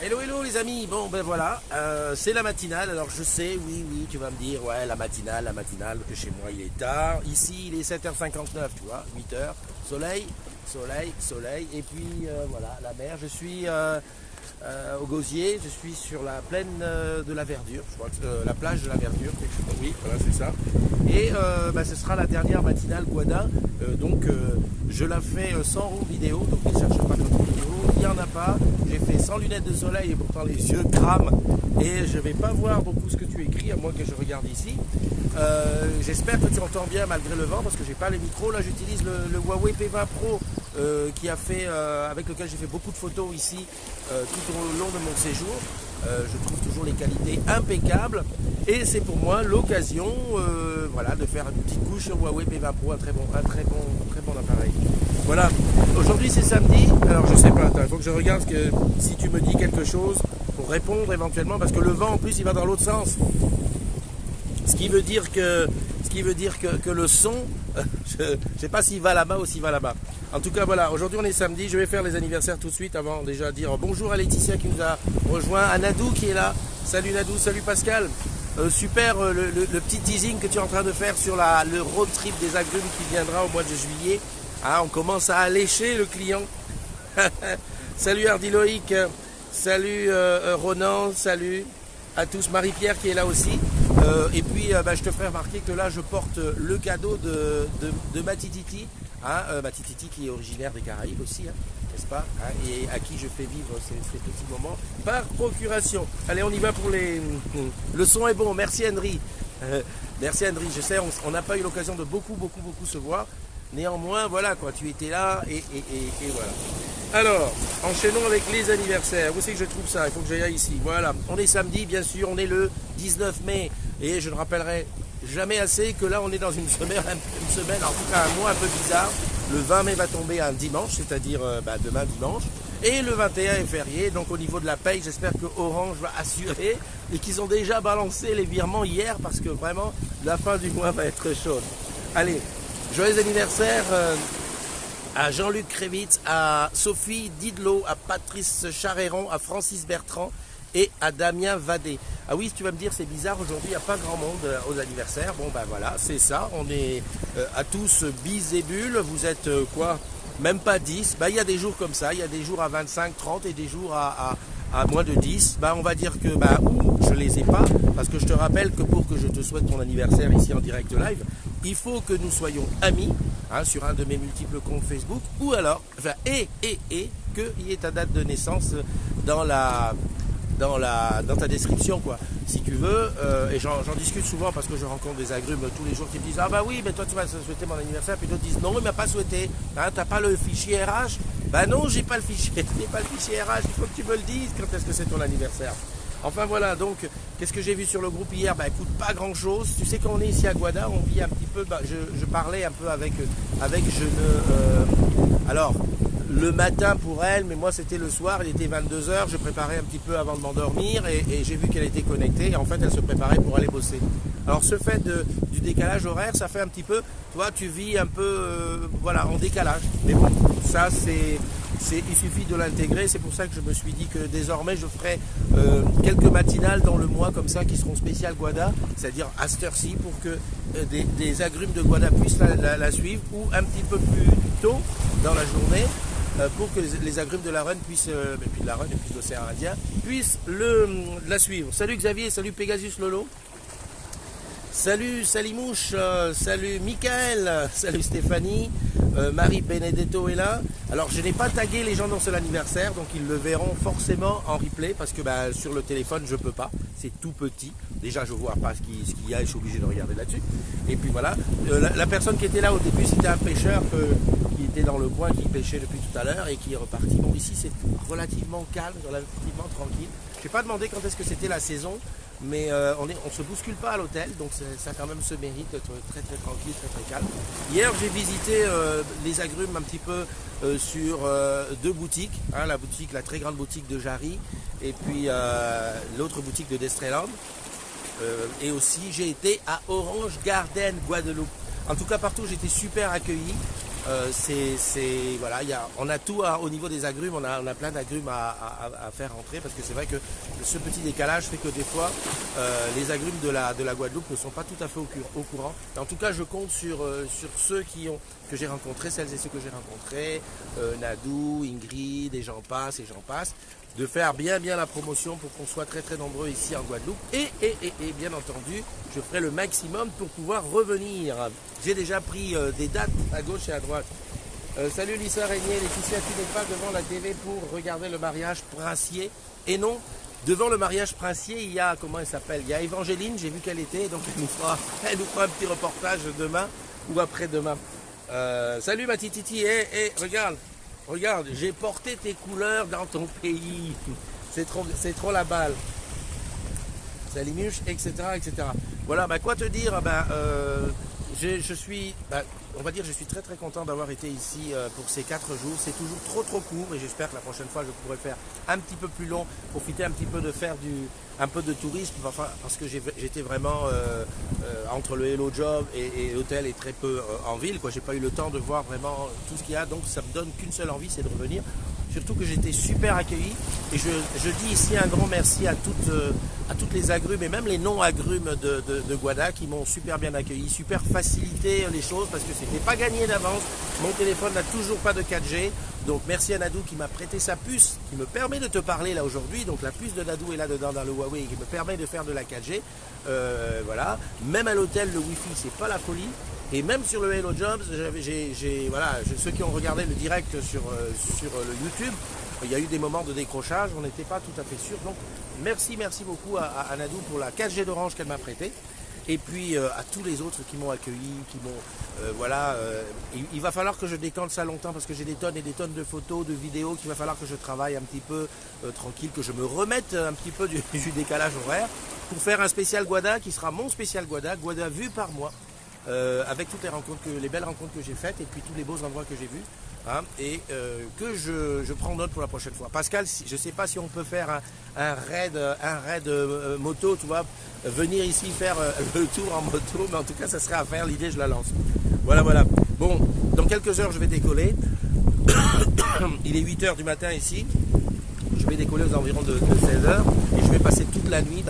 Hello, hello les amis, bon ben voilà, c'est la matinale, alors je sais, oui, tu vas me dire, ouais la matinale, que chez moi il est tard, ici il est 7h59, tu vois, 8h, soleil, et puis voilà, la mer, je suis au Gosier, je suis sur la plaine de la Verdure, je crois que la plage de la Verdure, oui, voilà c'est ça, et ce sera la dernière matinale Guada, donc je la fais sans roue vidéo, donc ne cherche pas notre vidéo, il n'y en a pas, j'ai fait sans lunettes de soleil et pourtant les yeux crament et je ne vais pas voir beaucoup ce que tu écris à moins que je regarde ici. J'espère que tu entends bien malgré le vent parce que j'ai pas les micros. Là j'utilise le Huawei P20 Pro avec lequel j'ai fait beaucoup de photos ici tout au long de mon séjour. Je trouve toujours les qualités impeccables et c'est pour moi l'occasion de faire une petite couche sur Huawei P20 Pro, un très bon appareil. Voilà, aujourd'hui c'est samedi, alors je sais pas, il faut que je regarde si tu me dis quelque chose pour répondre éventuellement, parce que le vent en plus il va dans l'autre sens. Ce qui veut dire que le son, je ne sais pas s'il va là-bas ou s'il va là-bas. En tout cas voilà, aujourd'hui on est samedi, je vais faire les anniversaires tout de suite avant déjà de dire bonjour à Laetitia qui nous a rejoint, à Nadou qui est là. Salut Nadou, salut Pascal. Super le petit teasing que tu es en train de faire sur le road trip des agrumes qui viendra au mois de juillet. Ah, on commence à allécher le client. Salut Hardy Loïc, salut Ronan, salut à tous, Marie-Pierre qui est là aussi. Et puis je te ferai remarquer que là je porte le cadeau de Matititi, Matititi qui est originaire des Caraïbes aussi, n'est-ce pas, et à qui je fais vivre ces petits moments par procuration. Allez, on y va pour le son est bon, merci Henry. Merci Henry, je sais, on n'a pas eu l'occasion de beaucoup se voir. Néanmoins, voilà quoi, tu étais là et voilà. Alors, enchaînons avec les anniversaires. Où c'est que je trouve ça? Il faut que j'aille ici. Voilà, on est samedi, bien sûr, on est le 19 mai. Et je ne rappellerai jamais assez que là, on est dans une semaine, en tout cas un mois un peu bizarre. Le 20 mai va tomber un dimanche, c'est-à-dire demain dimanche. Et le 21 est férié, donc au niveau de la paye, j'espère que Orange va assurer et qu'ils ont déjà balancé les virements hier parce que vraiment, la fin du mois va être chaude. Allez. Joyeux anniversaire à Jean-Luc Krevitz, à Sophie Didlot, à Patrice Charéron, à Francis Bertrand et à Damien Vadé. Ah oui, tu vas me dire, c'est bizarre, aujourd'hui il n'y a pas grand monde aux anniversaires. Bon ben voilà, c'est ça, on est à tous bis et bulles. Vous êtes quoi? Même pas 10. Il y a des jours comme ça, il y a des jours à 25, 30 et des jours à moins de 10. On va dire que je les ai pas, parce que je te rappelle que pour que je te souhaite ton anniversaire ici en direct live, il faut que nous soyons amis sur un de mes multiples comptes Facebook, ou alors, qu'il y ait ta date de naissance dans ta description, quoi. Si tu veux, et j'en discute souvent parce que je rencontre des agrumes tous les jours qui me disent ah bah oui, mais toi tu vas souhaiter mon anniversaire, puis d'autres disent non, il m'a pas souhaité, t'as pas le fichier RH? Non, j'ai pas le fichier, RH, il faut que tu me le dises quand est-ce que c'est ton anniversaire. Enfin voilà, donc qu'est-ce que j'ai vu sur le groupe hier? Écoute, pas grand chose. Tu sais qu'on est ici à Guada, on vit un petit peu, je parlais un peu avec alors le matin pour elle, mais moi c'était le soir, il était 22h, je préparais un petit peu avant de m'endormir et j'ai vu qu'elle était connectée et en fait elle se préparait pour aller bosser. Alors ce fait du décalage horaire, ça fait un petit peu, toi tu vis un peu en décalage, mais bon, ça il suffit de l'intégrer, c'est pour ça que je me suis dit que désormais je ferai quelques matinales dans le mois comme ça qui seront spéciales Guada, c'est-à-dire à cette heure-ci pour que des agrumes de Guada puissent la suivre ou un petit peu plus tôt dans la journée pour que les agrumes de la Rhône puissent, et puis de la Rhône et puis de l'océan Indien, puissent la suivre. Salut Xavier, salut Pegasus Lolo. Salut Salimouche, salut Michael, salut Stéphanie, Marie Benedetto est là. Alors je n'ai pas tagué les gens dans son anniversaire, donc ils le verront forcément en replay parce que sur le téléphone je peux pas, c'est tout petit. Déjà je vois pas ce qu'il y a et je suis obligé de regarder là-dessus. Et puis voilà, la personne qui était là au début c'était un pêcheur qui était dans le coin, qui pêchait depuis tout à l'heure et qui est reparti. Bon ici c'est relativement calme, relativement tranquille. Je n'ai pas demandé quand est-ce que c'était la saison. Mais on ne se bouscule pas à l'hôtel, donc ça quand même se mérite d'être très très tranquille, très très calme. Hier j'ai visité les agrumes un petit peu sur deux boutiques, la très grande boutique de Jarry et puis l'autre boutique de Destreland. Et aussi j'ai été à Orange Garden Guadeloupe. En tout cas partout j'ai été super accueilli. Voilà, on a tout au niveau des agrumes, on a plein d'agrumes à faire rentrer parce que c'est vrai que ce petit décalage fait que des fois les agrumes de la Guadeloupe ne sont pas tout à fait au courant. Mais en tout cas, je compte sur ceux que j'ai rencontrés, celles et ceux que j'ai rencontrés, Nadou, Ingrid et j'en passe, de faire bien la promotion pour qu'on soit très très nombreux ici en Guadeloupe. Et bien entendu, je ferai le maximum pour pouvoir revenir. J'ai déjà pris des dates à gauche et à droite. Salut Lisa Régnier, Laetitia, tu n'es pas devant la TV pour regarder le mariage princier. Et non, devant le mariage princier, il y a, comment elle s'appelle? Il y a Évangéline, j'ai vu qu'elle était, donc elle nous fera un petit reportage demain ou après-demain. Salut ma tititi, regarde, j'ai porté tes couleurs dans ton pays. C'est trop la balle. Ça limuche, etc. Voilà, quoi te dire, je suis très très content d'avoir été ici pour ces 4 jours. C'est toujours trop court et j'espère que la prochaine fois je pourrai faire un petit peu plus long, profiter un petit peu de faire un peu de tourisme, parce que j'étais vraiment entre le Hello Job et l'hôtel et très peu en ville. J'ai pas eu le temps de voir vraiment tout ce qu'il y a, donc ça me donne qu'une seule envie, c'est de revenir. Surtout que j'étais super accueilli et je dis ici un grand merci à toutes les agrumes et même les non-agrumes de Guada qui m'ont super bien accueilli, super facilité les choses parce que c'était pas gagné d'avance. Mon téléphone n'a toujours pas de 4G, donc merci à Nadou qui m'a prêté sa puce qui me permet de te parler là aujourd'hui. Donc la puce de Nadou est là-dedans dans le Huawei qui me permet de faire de la 4G. Voilà. Même à l'hôtel, le Wi-Fi, c'est pas la folie. Et même sur le Hello Jobs, ceux qui ont regardé le direct sur le YouTube, il y a eu des moments de décrochage, on n'était pas tout à fait sûr. Donc merci beaucoup à Nadou pour la 4G d'Orange qu'elle m'a prêtée. Et puis à tous les autres qui m'ont accueilli, il va falloir que je décante ça longtemps parce que j'ai des tonnes et des tonnes de photos, de vidéos qu'il va falloir que je travaille un petit peu tranquille, que je me remette un petit peu du décalage horaire pour faire un spécial Guada qui sera mon spécial Guada vu par moi. Avec toutes les belles rencontres que j'ai faites et puis tous les beaux endroits que j'ai vus, et que je prends note pour la prochaine fois. Pascal, je ne sais pas si on peut faire un raid moto, tu vois, venir ici faire le tour en moto, mais en tout cas ça serait à faire, l'idée je la lance. Voilà. Bon, dans quelques heures je vais décoller. Il est 8h du matin ici. Je vais décoller aux environs de 16h et je vais passer toute la nuit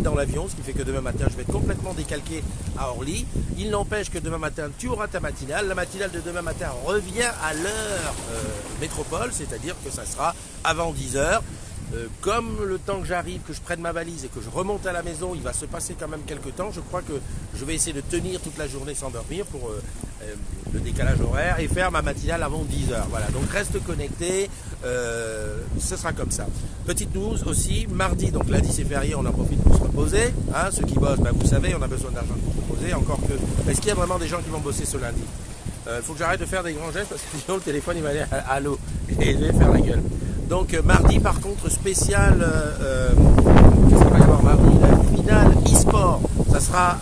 dans l'avion, ce qui fait que demain matin je vais être complètement décalqué à Orly. Il n'empêche que demain matin tu auras ta matinale. La matinale de demain matin revient à l'heure métropole, c'est-à-dire que ça sera avant 10h. Comme le temps que j'arrive, que je prenne ma valise et que je remonte à la maison, il va se passer quand même quelques temps. Je crois que je vais essayer de tenir toute la journée sans dormir pour le décalage horaire et faire ma matinale avant 10h. Voilà, donc reste connecté, ce sera comme ça. Petite news aussi, mardi, donc lundi c'est férié, on en profite pour se reposer. Ceux qui bossent, vous savez, on a besoin d'argent pour se reposer. Encore que, est-ce qu'il y a vraiment des gens qui vont bosser ce lundi? Il faut que j'arrête de faire des grands gestes parce que sinon le téléphone il va aller à l'eau et je vais faire la gueule. Donc mardi par contre spécial, qu'est-ce qu'il va y avoir mardi? La finale e-sport, ça sera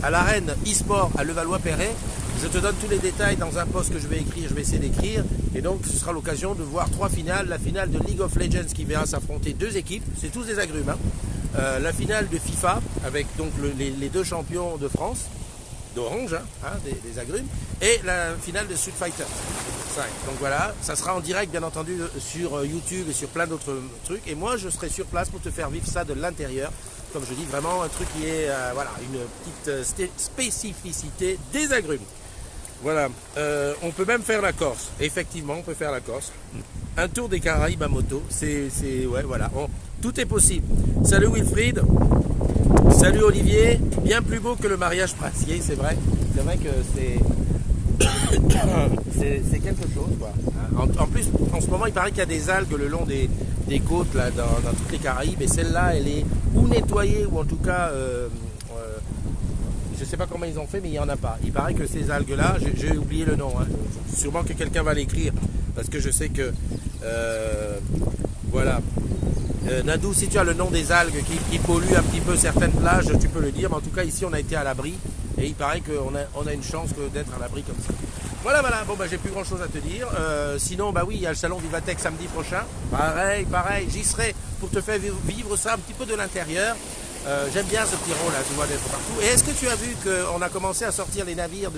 à l'arène e-sport à Levallois-Perret. Je te donne tous les détails dans un post que je vais écrire, je vais essayer d'écrire. Et donc ce sera l'occasion de voir 3 finales. La finale de League of Legends qui verra s'affronter 2 équipes, c'est tous des agrumes. La finale de FIFA avec donc les 2 champions de France, d'Orange, des agrumes, et la finale de Street Fighter 5. Donc voilà, ça sera en direct bien entendu sur YouTube et sur plein d'autres trucs. Et moi je serai sur place pour te faire vivre ça de l'intérieur. Comme je dis, vraiment un truc qui est une petite spécificité des agrumes. Voilà, on peut même faire la Corse. Effectivement, on peut faire la Corse. Un tour des Caraïbes à moto, tout est possible. Salut Wilfried, salut Olivier, bien plus beau que le mariage princier, c'est vrai. C'est vrai que c'est quelque chose, quoi. En plus, en ce moment, il paraît qu'il y a des algues le long des côtes là, dans toutes les Caraïbes, et celle-là, elle est ou nettoyée ou en tout cas, je ne sais pas comment ils ont fait, mais il n'y en a pas. Il paraît que ces algues-là, j'ai oublié le nom. Sûrement que quelqu'un va l'écrire, parce que je sais que, voilà. Nadou, si tu as le nom des algues qui polluent un petit peu certaines plages, tu peux le dire. Mais en tout cas, ici, on a été à l'abri. Et il paraît qu'on a une chance d'être à l'abri comme ça. Voilà. Bon, j'ai plus grand chose à te dire. Sinon, oui, il y a le salon Vivatech samedi prochain. Pareil. J'y serai pour te faire vivre ça un petit peu de l'intérieur. J'aime bien ce petit rôle, tu vois, d'être partout. Et est-ce que tu as vu qu'on a commencé à sortir les navires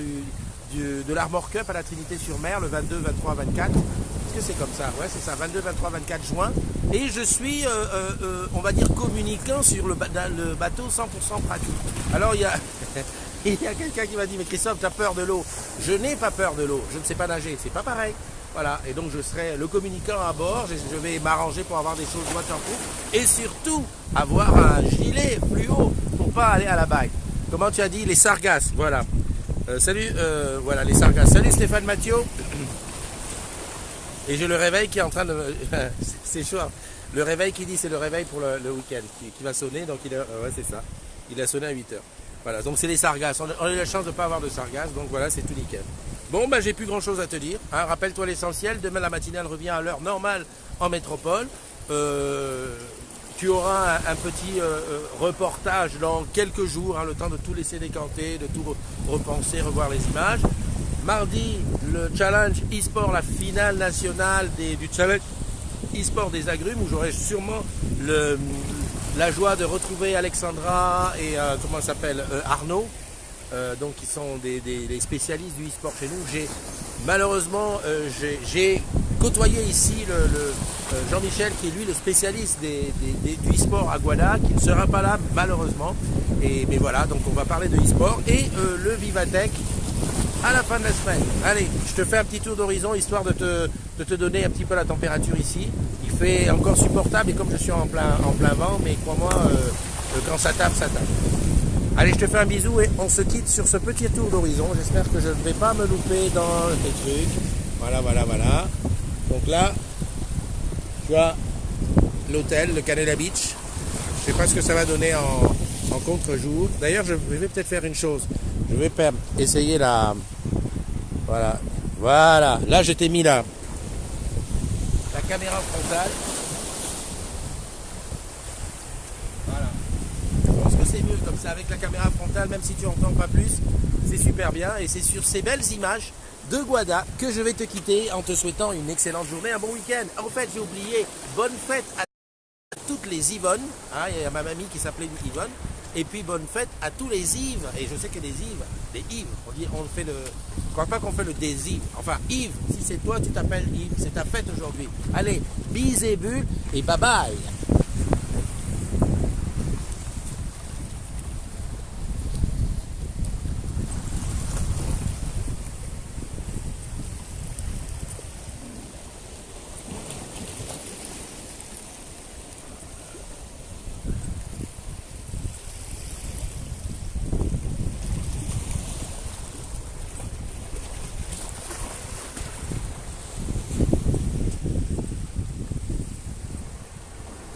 de l'Armor Cup à la Trinité-sur-Mer le 22, 23, 24. Est-ce que c'est comme ça? Ouais, c'est ça, 22, 23, 24 juin. Et je suis, on va dire, communicant sur le bateau 100% pratique. Alors, il y a, il y a quelqu'un qui m'a dit, mais Christophe, tu as peur de l'eau? Je n'ai pas peur de l'eau, je ne sais pas nager, c'est pas pareil. Voilà, et donc je serai le communicant à bord, je vais m'arranger pour avoir des choses waterproof et surtout avoir un gilet fluo pour pas aller à la baille. Comment tu as dit? Les sargasses, voilà. Salut, voilà les sargasses. Salut Stéphane Mathieu. Et j'ai le réveil qui est en train de... c'est chaud. Le réveil qui dit c'est le réveil pour le week-end qui va sonner, donc il a... ouais, c'est ça. Il a sonné à 8h. Voilà, donc c'est les sargasses. On a eu la chance de ne pas avoir de sargasses, donc voilà, c'est tout nickel. Bon, ben j'ai plus grand chose à te dire. Hein. Rappelle-toi l'essentiel. Demain, la matinale revient à l'heure normale en métropole. Tu auras un petit reportage dans quelques jours, hein, le temps de tout laisser décanter, de tout repenser, revoir les images. Mardi, le challenge e-sport, la finale nationale du challenge e-sport des agrumes, où j'aurai sûrement la joie de retrouver Alexandra et comment ça s'appelle Arnaud. Donc qui sont des spécialistes du e-sport chez nous. Malheureusement, j'ai côtoyé ici le Jean-Michel qui est lui le spécialiste du e-sport à Guada, qui ne sera pas là malheureusement. Mais voilà, donc on va parler de e-sport et le Vivatech à la fin de la semaine. Allez, je te fais un petit tour d'horizon histoire de te donner un petit peu la température ici. Il fait encore supportable et comme je suis en plein vent, mais crois-moi, quand ça tape, ça tape. Allez, je te fais un bisou et on se quitte sur ce petit tour d'horizon. J'espère que je ne vais pas me louper dans les trucs. Voilà, voilà, voilà. Donc là, tu as l'hôtel, le Canada Beach. Je ne sais pas ce que ça va donner en contre-jour. D'ailleurs, je vais peut-être faire une chose. Je vais essayer la... Voilà. Voilà. Là, je t'ai mis la caméra frontale. Voilà. Je pense que c'est mieux comme ça avec la caméra frontale, même si tu n'entends pas plus. C'est super bien. Et c'est sur ces belles images de Guada que je vais te quitter en te souhaitant une excellente journée, un bon week-end. En fait, j'ai oublié, bonne fête à toutes les Yvonne. Hein, il y a ma mamie qui s'appelait Yvonne. Et puis bonne fête à tous les Yves. Et je sais que des Yves, on fait le... Je crois pas qu'on fait le des Yves. Enfin, Yves, si c'est toi, tu t'appelles Yves. C'est ta fête aujourd'hui. Allez, bis et bulles et bye bye.